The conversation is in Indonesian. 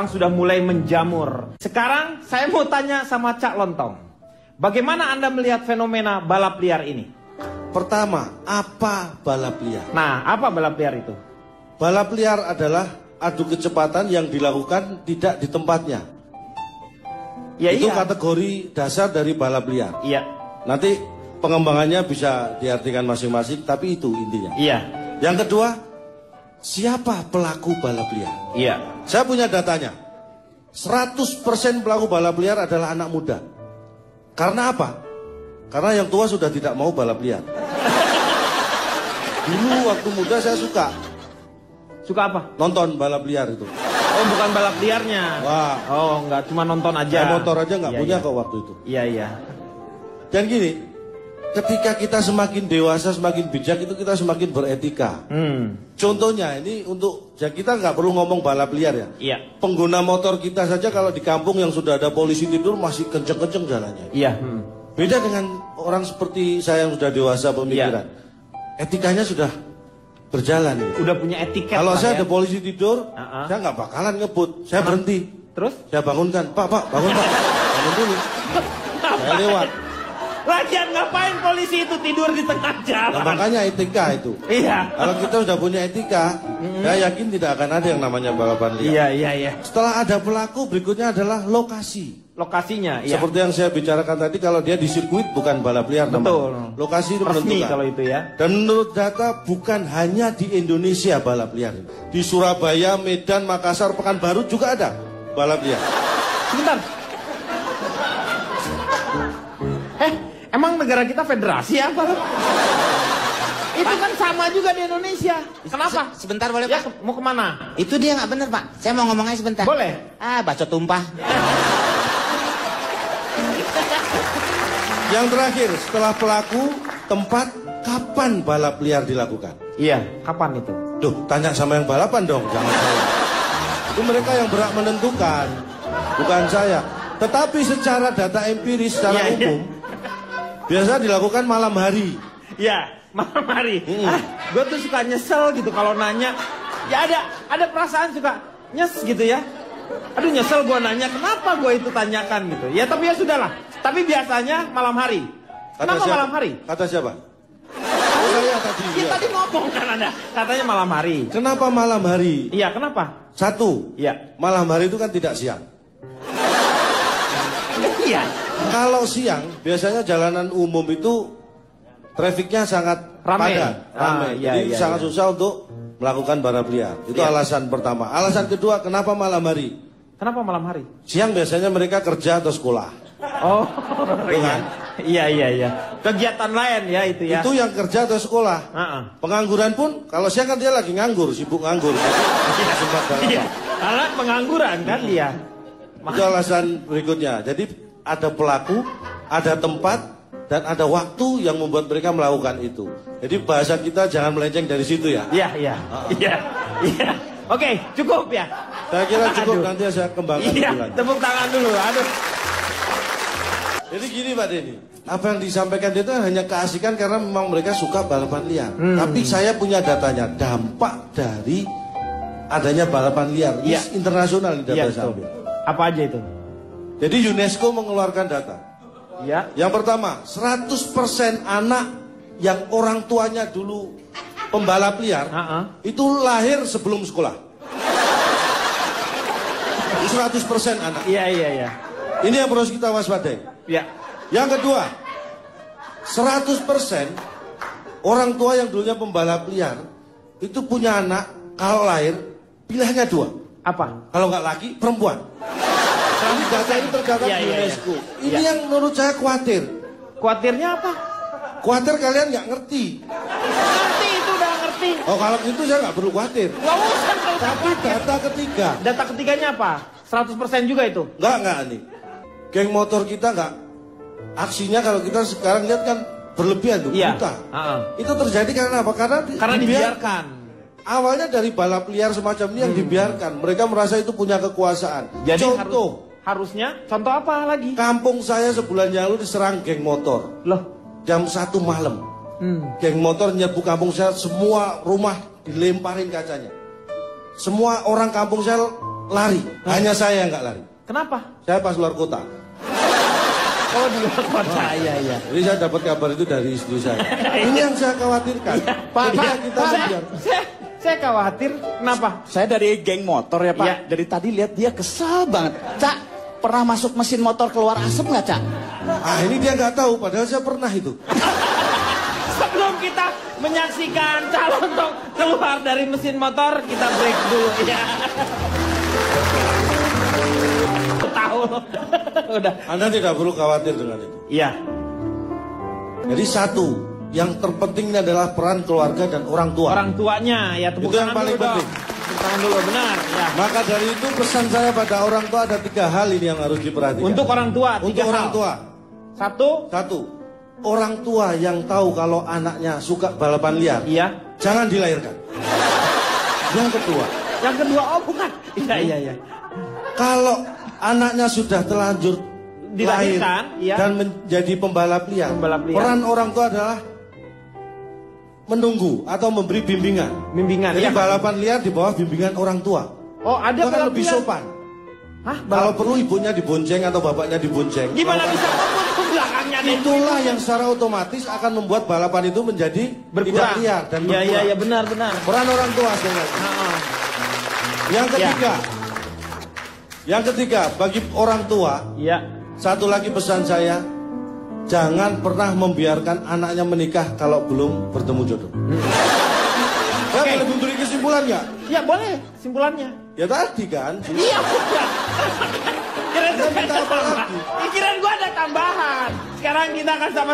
Sudah mulai menjamur. Sekarang saya mau tanya sama Cak Lontong. Bagaimana Anda melihat fenomena balap liar ini? Pertama, apa balap liar? Nah, apa balap liar itu? Balap liar adalah adu kecepatan yang dilakukan tidak di tempatnya. Ya, itu iya. Kategori dasar dari balap liar. Iya. Nanti pengembangannya bisa diartikan masing-masing, tapi itu intinya. Iya. Yang kedua, siapa pelaku balap liar? Iya. Saya punya datanya. 100% pelaku balap liar adalah anak muda. Karena apa? Karena yang tua sudah tidak mau balap liar. Dulu waktu muda saya suka. Suka apa? Nonton balap liar itu. Oh, bukan balap liarnya. Wah. Oh, enggak, cuma nonton aja. Saya motor aja nggak punya kok waktu itu. Iya, iya. Dan gini, ketika kita semakin dewasa, semakin bijak, itu kita semakin beretika. Contohnya ini untuk, ya kita nggak perlu ngomong balap liar ya. Iya. Pengguna motor kita saja kalau di kampung yang sudah ada polisi tidur masih kenceng-kenceng jalannya. Iya. Beda dengan orang seperti saya yang sudah dewasa pemikiran. Iya. Etikanya sudah berjalan. Gitu. Udah punya etiket. Kalau saya ya? ada polisi tidur, saya nggak bakalan ngebut. Saya berhenti. Terus? Saya bangunkan, Pak, bangun Pak. Bangun dulu. Saya lewat. Lagian ngapain polisi itu tidur di tengah jalan? Nah, makanya etika itu. Iya. Kalau kita sudah punya etika, saya yakin tidak akan ada yang namanya balapan liar. Iya. Setelah ada pelaku, berikutnya adalah lokasi. Lokasinya, iya. Seperti yang saya bicarakan tadi, kalau dia di sirkuit bukan balap liar. Betul. Namanya. Lokasi itu resmi menentukan. kalau itu ya. Dan menurut data bukan hanya di Indonesia balap liar. Di Surabaya, Medan, Makassar, Pekanbaru juga ada balap liar. Sebentar. Emang negara kita federasi apa? Itu kan sama juga di Indonesia. Kenapa? Sebentar boleh Ya, Pak? mau kemana? Itu dia nggak bener Pak. Saya mau ngomongnya sebentar. Boleh. Bacot tumpah. Yang terakhir, setelah pelaku, tempat, kapan balap liar dilakukan? Iya, kapan itu? Duh, tanya sama yang balapan dong, jangan saya. Itu mereka yang berhak menentukan, bukan saya. Tetapi secara data empiris, secara umum, biasa dilakukan malam hari. Iya, malam hari. Gue tuh suka nyesel gitu kalau nanya. Ya ada perasaan suka nyes gitu ya. Aduh nyesel gue nanya, kenapa gue itu tanyakan gitu. Ya tapi ya sudahlah. Tapi biasanya malam hari. Kenapa malam hari? Kata siapa? Saya tadi. Ya, tadi ngomong kan Anda. Katanya malam hari. Kenapa malam hari? Iya, kenapa? Satu, Iya. malam hari itu kan tidak siang. Iya. Kalau siang, biasanya jalanan umum itu trafiknya sangat ramai. padat, ramai. Jadi sangat susah untuk melakukan balap liar. Itu alasan pertama. Alasan kedua, kenapa malam hari? Kenapa malam hari? Siang biasanya mereka kerja atau sekolah. Oh, iya. Kegiatan lain ya itu ya. Itu yang kerja atau sekolah. Pengangguran pun, kalau siang kan dia lagi nganggur, sibuk nganggur. Sempat balapan. Iya. Karena pengangguran kan dia. Itu alasan berikutnya. Jadi ada pelaku, ada tempat, dan ada waktu yang membuat mereka melakukan itu. Jadi bahasa kita jangan melenceng dari situ ya. Iya. Oke, cukup ya. Saya kira cukup, nanti saya kembangkan. Iya, tepuk tangan dulu. Aduh. Jadi gini Pak Denny, apa yang disampaikan itu hanya keasikan karena memang mereka suka balapan liar. Tapi saya punya datanya, dampak dari adanya balapan liar. Ini internasional di data saya. Apa aja itu? Jadi UNESCO mengeluarkan data. Ya. Yang pertama, 100% anak yang orang tuanya dulu pembalap liar, itu lahir sebelum sekolah. 100% anak. Iya. Ini yang harus kita waspadai. Ya. Yang kedua, 100% orang tua yang dulunya pembalap liar, itu punya anak, kalau lahir, pilihannya dua. Apa? Kalau nggak laki, perempuan. Ini data ini tercatat di UNESCO. Ini yang menurut saya khawatir. Khawatirnya apa? Khawatir kalian nggak ngerti. Ngerti, itu udah ngerti. Oh kalau gitu saya nggak perlu khawatir. Nggak usah kalau Tapi data ketiga. Data ketiganya apa? 100% juga itu? Nggak nih. Geng motor kita nggak. Aksinya kalau kita sekarang lihat kan berlebihan tuh, brutal. Itu terjadi karena apa? Karena dibiarkan. Awalnya dari balap liar semacam ini yang dibiarkan. Mereka merasa itu punya kekuasaan. Jadi contoh. Harusnya, contoh apa lagi? Kampung saya sebulan yang lalu diserang geng motor. Loh? Jam 1 malam. Geng motor nyerbu kampung saya, semua rumah dilemparin kacanya. Semua orang kampung saya lari. Hanya saya yang nggak lari. Kenapa? Saya pas luar kota. Oh di luar kota, iya. Jadi saya dapat kabar itu dari istri saya. Ini yang saya khawatirkan. Pak, kita biar. Saya khawatir. Kenapa? Saya dari geng motor ya Pak. Iya. Dari tadi lihat dia kesal banget. Cak, pernah masuk mesin motor keluar asap nggak Cak? Ah ini dia nggak tahu, padahal saya pernah itu. Sebelum kita menyaksikan calon untuk keluar dari mesin motor, kita break dulu ya. Tahu. Udah. Anda tidak perlu khawatir dengan itu. Iya. Jadi satu, yang terpentingnya adalah peran keluarga dan orang tua. Orang tuanya ya tepuk Itu yang tangan paling dulu dong. penting. Tepuk tangan dulu benar ya. Maka dari itu pesan saya pada orang tua ada 3 hal ini yang harus diperhatikan. Untuk orang tua, 3 Untuk orang hal. tua. Satu, Orang tua yang tahu kalau anaknya suka balapan liar, iya. jangan dilahirkan. Yang kedua, Oh bukan. Iya. kalau anaknya sudah terlanjur Dilahirkan, lahir iya. dan menjadi pembalap liar, peran orang tua adalah menunggu atau memberi bimbingan. iya. Jadi balapan liar di bawah bimbingan orang tua. Oh ada Itu kan balap lebih liar. sopan. Hah? Kalau perlu ibunya dibonceng atau bapaknya dibonceng. Gimana Kalau- bisa fokus ke belakangnya nih? Itulah yang secara otomatis akan membuat balapan itu menjadi tidak Berkurang. liar dan berkurang. Iya benar. Peran orang tua sebenarnya. Heeh. Yang ketiga, bagi orang tua, Iya. satu lagi pesan saya, jangan pernah membiarkan anaknya menikah kalau belum bertemu jodoh. Saya Oke. boleh memberi kesimpulan nggak? Ya boleh simpulannya. Ya tadi kan. Iya udah. Kirain Saya minta apa lagi? Kirain gua ada tambahan. Sekarang kita akan sama